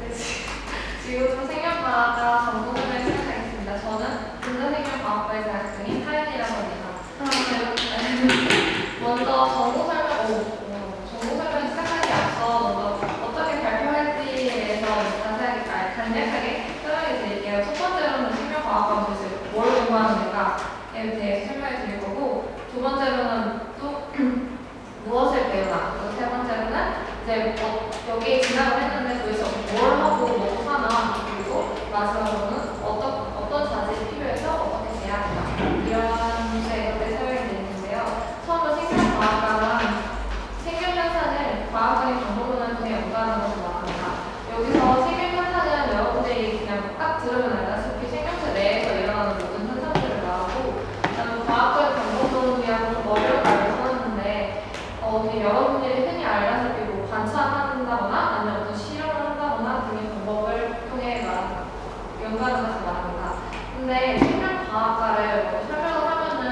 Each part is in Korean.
지금부터 생명과학과 전공을 시작하겠습니다. 저는 분자생명과학과에 재학 중인 하연이라고 합니다. 먼저 전공 설명 시작하기 앞서 먼저 어떻게 발표할지에 대해서 자세하게 간략하게 설명해 드릴게요. 첫 번째로는 생명과학과 도대체 뭘 공부하는가에 대해서 설명해 드릴 거고, 두 번째로는 또 무엇을 배우나, 그리고 세 번째로는 이제 여기에 진학을 했는데 도대체 뭘 하고 먹고 사나, 그리고 마지막으로는 어떤 자질이 필요해서 어떻게 돼야 하나, 이런 문제에 대해 설명해 드리는데요. 처음으로 생명과학과는 생명현상을 과학적인 방법론을 통해 연구하는 것을 말합니다. 여기서 생명현상은 여러분들이 그냥 딱 들으면 알다시피 생명체 내에서 일어나는 모든 현상들을 말하고, 그다음에 과학적인 방법론을 위한 좀 어려운 말을 써놨는데, 여러분들이 흔히 알다시피 뭐 관찰한다거나 아니면 어떤 실험을 한다거나 등의 방법을 통해 연구하는 것을 말합니다. 근데 생명과학과를 설명을 하면은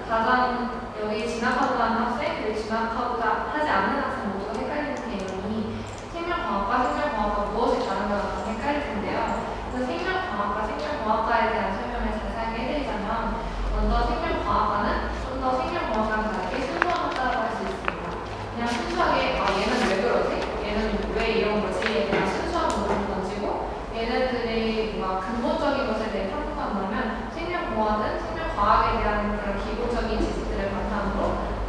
가장 여기 진학하고자 하는 학생, 그리고 진학하고자 하지 않는 학생 모두가 헷갈리는 개념이 생명과학과 무엇이 다른가가 가장 헷갈릴 텐데요. 그래서 생명과학과에 대한 설명을 자세하게 해드리자면, 먼저 생명과학과는 좀 더 생명과학과랑 다르게 순수한 학과라고 할 수 있습니다. 그냥 순수하게 얘는 왜 그러지? 얘는 왜 이런 거지?에 대한 순수한 물음을 던지고, 얘네들이 뭔가 근본적인 것에 대해 탐구한다면 생명공학은 생명과학에 대한 그런 기본적인 지식들을 바탕으로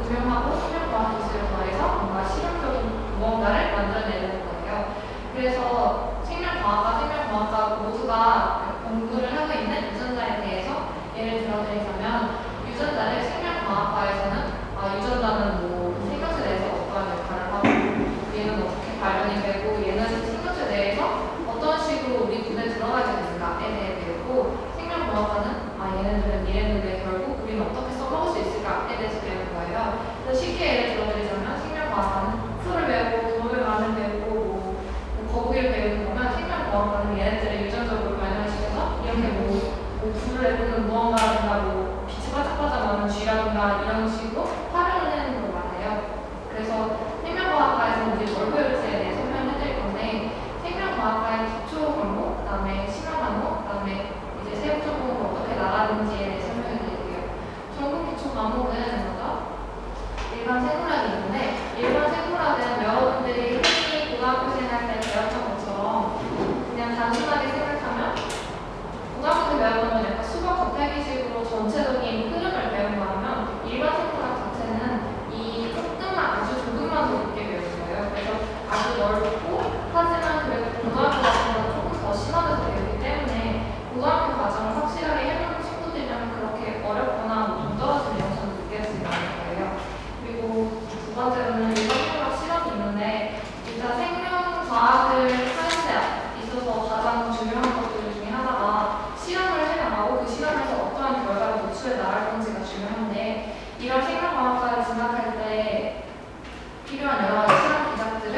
응용하고 생명과학 기술을 더해서 뭔가 실용적인 무언가를 만들어내는 거예요. 그래서 생명과학과 모두가 공부를 하고 있는 유전자에 대해서 예를 들어드리자면, 유전자를 생명과학과에서는 유전자는 뭐 생명체 내에서 어떠한 역할을 하고, 얘는 어떻게 발현이 되고, 얘는 생명체 내에서 어떤 식으로 우리 눈에 들어가게 되는가에 대해 배우고, 생명과학과는 얘네들은 이랬는데 결국 우리는 어떻게 써먹을 수 있을까에 대해서 배우는 거예요. 그래서 쉽게 예를 들어드리자면, 생명과학과는 풀을 배우고 도마뱀을 배우고 뭐 거북이를 배우는 거면, 생명과학과는 얘네들을 유전적으로 발현시켜서 이렇게 불을 내뿜는 무언가라든가 뭐 빛이 반짝반짝 나는 쥐라든가 이런 식으로 활용을 해내는 걸 말해요. 그래서 생명과학과에서 우리 뭘 배울지에 대해 설명을 해드릴 건데, 생명과학과의 기초 과목, 그다음에 심화 과목, 그다음에 이제 세부 전공으로 어떻게 나가는지에 대해 설명해 드릴게요. 전공 기초 과목은 먼저 일반 생물학이 있는데, 일반 생물학은 여러분들이 흔히 고등학교 생활 때 배웠던 것처럼 그냥 단순하게 생각하면 고등학교 때 배웠던 건 약간 수학 겉핥기식으로 전체적인 흐름을 배운 거라면, 일반 생물학 자체는 이 아주 조금만 더 높게 배우는 거예요. 그래서 아주 넓고, 하지만 그래도 고등학교 과정보다 조금 더 심화돼서 배우기 때문에 고등학교 과정을 확실하게 해보는 친구들이라면 그렇게 어렵거나 좀 떨어지는 영상도 느껴지지 않을 거예요. 그리고 두 번째로는 일반 생물학 실험이 있는데, 일단 생명과학을 하는 데 있어서 가장 중요한 것들 중에 하나가 실험을 해나가고 그 실험에서 어떠한 결과를 도출해 나갈 건지가 중요한데, 이런 생명과학과를 진학할 때 필요한 여러 가지 실험 기작들을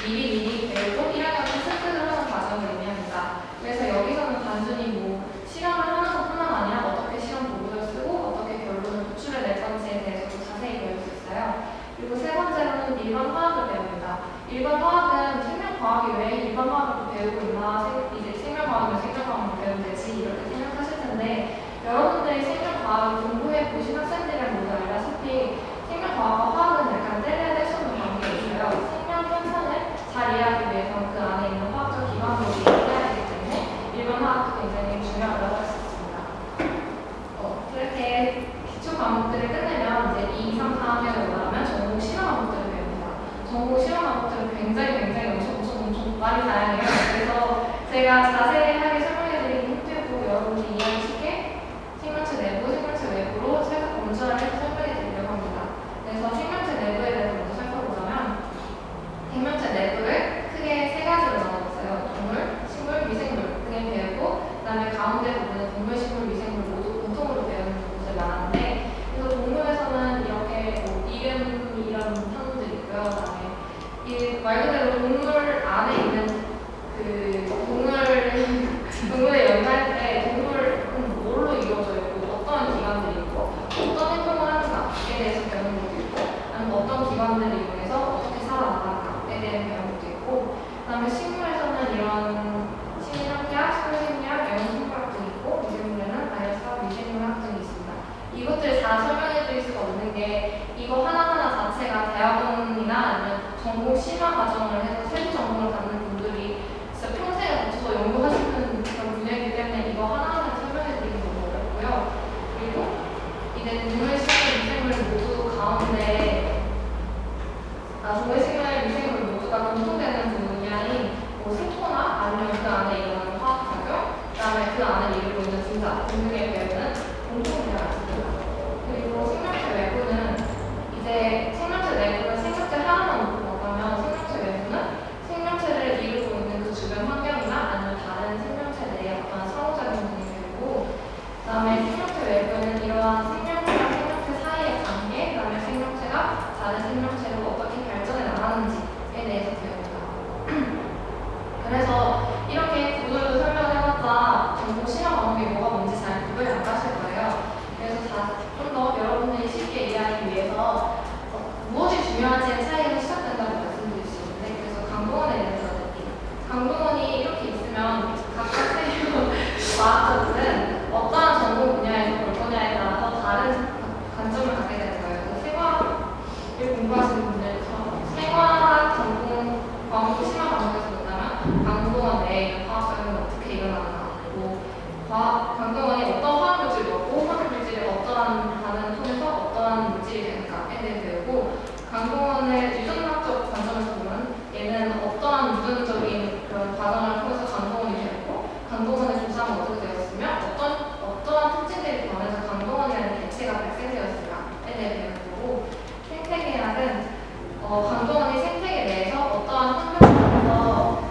미리 배우고 1학년에 습득을 하는 과정을 의미합니다. 그래서 여기서는 단순히 뭐 실험을 하는 것뿐만 아니라 어떻게 실험 도구를 쓰고 어떻게 결론을 도출해낼 건지에 대해서도 자세히 배울 수 있어요. 그리고 세 번째로는 일반 화학을 배웁니다. 일반 화학은 생명과학이 왜 일반 화학을 배우고 있나, 이제 생명과학이면 생명과학만 배우면 되지 이렇게 생각하실 텐데, 여러분들이 생명과학을 공부해 보신 학생들은 모두 알다시피 생명과학과 화학은 약간 뗄래야 뗄 수 없는 관계가 있어요. 생명 현상을 잘 이해하기 위해서는 그 안에 있는 화학적 기반으로 이해해야 되기 때문에 일반 화학도 굉장히 중요하다고 할 수 있습니다. 이렇게 기초 과목들을 끝내면 이제 2, 3, 4학년으로 올라가면 전공 실험 과목들을 배웁니다. 전공 실험 과목들은 굉장히 엄청 많이 다양해요. 그래서 제가 자세하게 설명해드리기 힘들고 여러분들이 이해하기 쉽게 생명체 내부, 생명체 외부로 살짝 검증을 해서 설명해 드리려고 합니다. 그래서 생명체 내부에 대해서 먼저 살펴보자면, 생명체 내부를 크게 세 가지로 나눠봤어요. 동물, 식물, 미생물 등을 배우고, 그 다음에 가운데 부분은 동물, 식물, 미생물 모두 공통으로 배우는 것을 말하는데, 그래서 동물에서는 이렇게 이름이라는 학문들이 있고요. 그 다음에 말 그대로 동물 안에 있는 그 동물에 연구할 때 동물은 뭘로 이루어져 있고 어떤 기관들이 있고 어떤 행동을 하는가에 대해서 배우는 것도 있고, 아니면 어떤 기관들을 이용해서 어떻게 살아나가는가에 대한 배우는 것도 있고, 그 다음에 식물에서는 이런 다 설명해 드릴 수가 없는 게 이거 하나하나 자체가 대학원이나 아니면 전공 심화 과정을 해서 세부 전공을 갖는 분들이 진짜 평생을 거쳐서 연구하시는 그런 분야이기 때문에 이거 하나하나 설명해 드리기 너무 어렵고요. 그리고 이제 동물식물 미생물 모두 가운데 동물식물 미생물 모두가 공통되는 분야인 뭐 생토나 아니면 그 안에 일어나는 화학작용, 그다음에 그 안에 이루고 있는 분자 등등에 배우는 공통 분야가 있습니다. 그리고 생명체 외부는 이제 생명체 내부는 생명체 하나만 놓고 본다면 생명체 외부는 생명체를 이루고 있는 그 주변 환경이나 아니면 다른 생명체 내의 어떤 상호작용 등이 되고, 그다음에 생명체 외부는 이러한 생명체와 생명체 사이의 관계, 그다음에 생명체가 다른 생명체로 어떻게 발전해 나가는지에 대해서 배웁니다. 그래서 이렇게 구조를 설명을 해봤자 전공 심화 과목이 뭐가 뭔지 잘 구별이 안 가실 거예요. 그래서 좀 더 여러분들이 쉽게 이해하기 위해서 무엇이 중요한지의 차이에서 시작된다고 말씀드릴 수 있는데, 그래서 강동원에 대해서 드릴게요. 강동원이 이렇게 있으면 각각 세계의 과학자들은 어떠한 전공 분야에서 볼 거냐에 따라서 다른 관점을 갖게 되는 거예요. 그래서 생화를 공부하시는 분들처럼 생화학 전공 과목 심화 과목에서 본다면 강동원 내에 있는 화학작용이 어떻게 일어나는가, 그리고 강동원이 어떤 화학 물질을 넣고 화학 물질이 어떠한 반응을 통해서 어떠한 물질이 되는가에 대해 배우고, 강동원의 유전학적 관점에서 보면 얘는 어떠한 유전적인 그런 과정을 통해서 강동원이 되었고, 강동원의 조상은 어떻게 되었으며 어떠한 특징들이 변해서 강동원이라는 개체가 발생되었을까에 대해 배우는 거고, 생태계학은 강동원이 생태계 내에서 어떠한 환경에서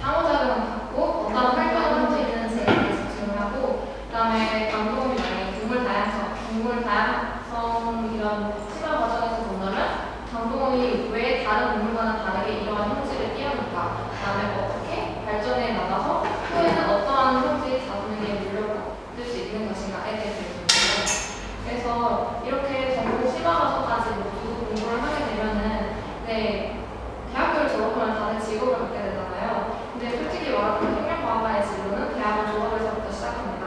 상호작용을 갖고 어떠한 활동을 할 수 있는지에 대해서 집중을 하고, 그 다음에 강동원이 만약에 동물 다양성 이런 심화 과정에서 본다면 강동원이 왜 다른 동물과는 다르게 이러한 형질을 띄어낼까, 그 다음에 어떻게 발전해 나가서 후에는 어떠한 형질이 자손에게 물려받을 수 있는 것인가에 대해서 배우는 거예요. 그래서 이렇게 전공 심화 과정까지 모두 공부를 하게 되면은 대학교를 졸업하면 다른 직업을 갖게 되잖아요. 근데 솔직히 말하면 생명과학과의 진로는 대학을 졸업해서부터 시작합니다.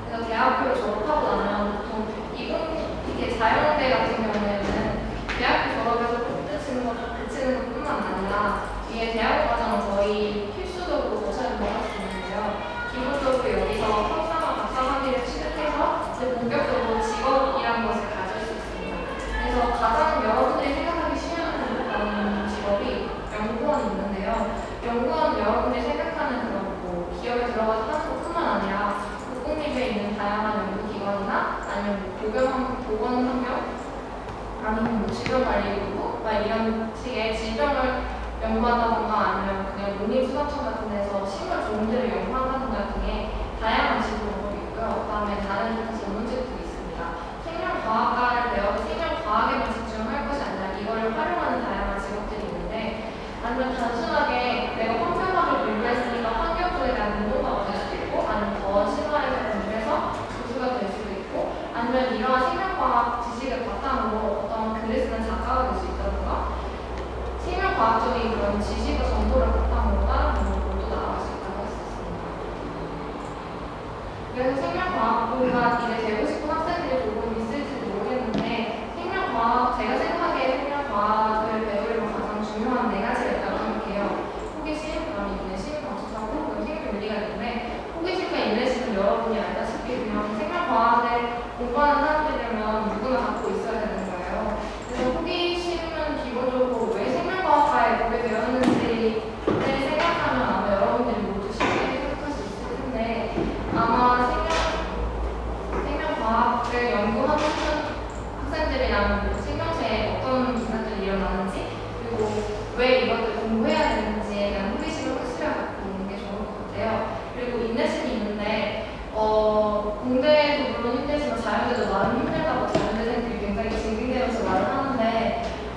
그래서 대학교를 졸업하고 나면 보통 이게 자연대 같은 경우에는 대학교 졸업에서 그치는 것뿐만 아니라 이게 대학원 과정은 거의 필수적으로 거쳐야 들어갈 수 있는데요. 기본적으로 여기서 석사나 박사 학위를 취득해서 이제 본격적으로 직업이라는 것을 가질 수 있습니다. 그래서 가장 여러분들이 생각하기 쉬운 직업이 연구원이 있는데요. 연구원은 여러분들이 생각하는 그런 기업에 들어가서 하는 것뿐만 아니라 국공립에 있는 다양한 연구기관이나 아니면 보건 환경, 아니면 질병관리국부 이런 식의 질병을 연구한다던가 아니면 그냥 농림수산청 같은 데서 식물 종들을 연구한다던가 등의 다양한 직업이 있고요. 그 다음에 다른 전문직도 있습니다. 생명과학과를 배워서 생명과학에만 집중할 것이 아니라 이걸 활용하는 다양한 직업들이 있는데, 아니면 단순하게 내가 환경학을 공부했으니까 환경 쪽에 대한 운동가가 될 수도 있고, 아니면 더 심화해서 공부해서 교수가 될 수도 있고, 아니면 이러한 생명과학 지식을 바탕으로 어떤 글을 쓰는 작가가 될 수 있다던가, 생명과학적인 그런 지식과 정보를 바탕으로 다른 분야로 나아갈 수 있다고 할 수 있습니다. 그래서 생명과학부가 이제 되고 싶은 학생들이 조금 있을지도 모르겠는데, 제가 생각하기에 생명과학을 배우려면 가장 중요한 4가지가 있다고 생각해요. 호기심, 그다음에 인내심, 감수사고, 그리고 생명윤리가 있는데, 호기심과 인내심은 여러분이 알다시피 그냥 생명과학을 공부하는 사람들이면 누구나 갖고 있어야 되는 거예요. 그래서 호기심은 기본적으로 왜 생명과학과에 보게 되었는지를 생각하면 아마 여러분들이 모두 쉽게 생각할 수 있을 텐데, 아마 생명과학을 연구하는 학생들이랑 생명체에 어떤 기사들이 일어나는지, 그리고 왜 이것들을 공부해야 되는지에 대한 호기심을 확실하게 갖고 있는 게 좋을 것 같아요. 그리고 인내심이 있는데, 공대도 물론 힘들지만 자연대도 나름 힘들다고 자연대생들이 굉장히 징징대면서 말을 하는데,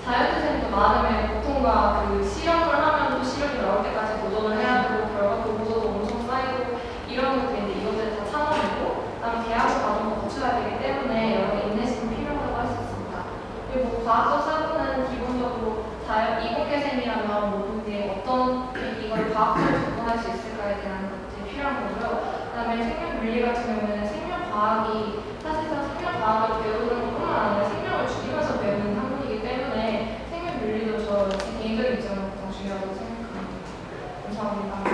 자연대생도 나름의 고통과 그 실험을 하면 또 실험이 나올 때까지 도전을 해야 되고, 결과 보고서도 엄청 쌓이고 이런 것들인데, 이것들을 다 참아내고 그다음에 계약서 과정도 거쳐야 되기 때문에 여러 인내심이 필요하다고 할 수 있습니다. 그리고 과학적 사고는 기본적으로 이공계생이라면 모두에게 어떤 이걸 과학적으로 접근할 수 있을까에 대한 것들이 필요한 거고요. 그다음에 생명윤리 같은 경우에는 생명과학이 사실상 생명과학을 감사합니다.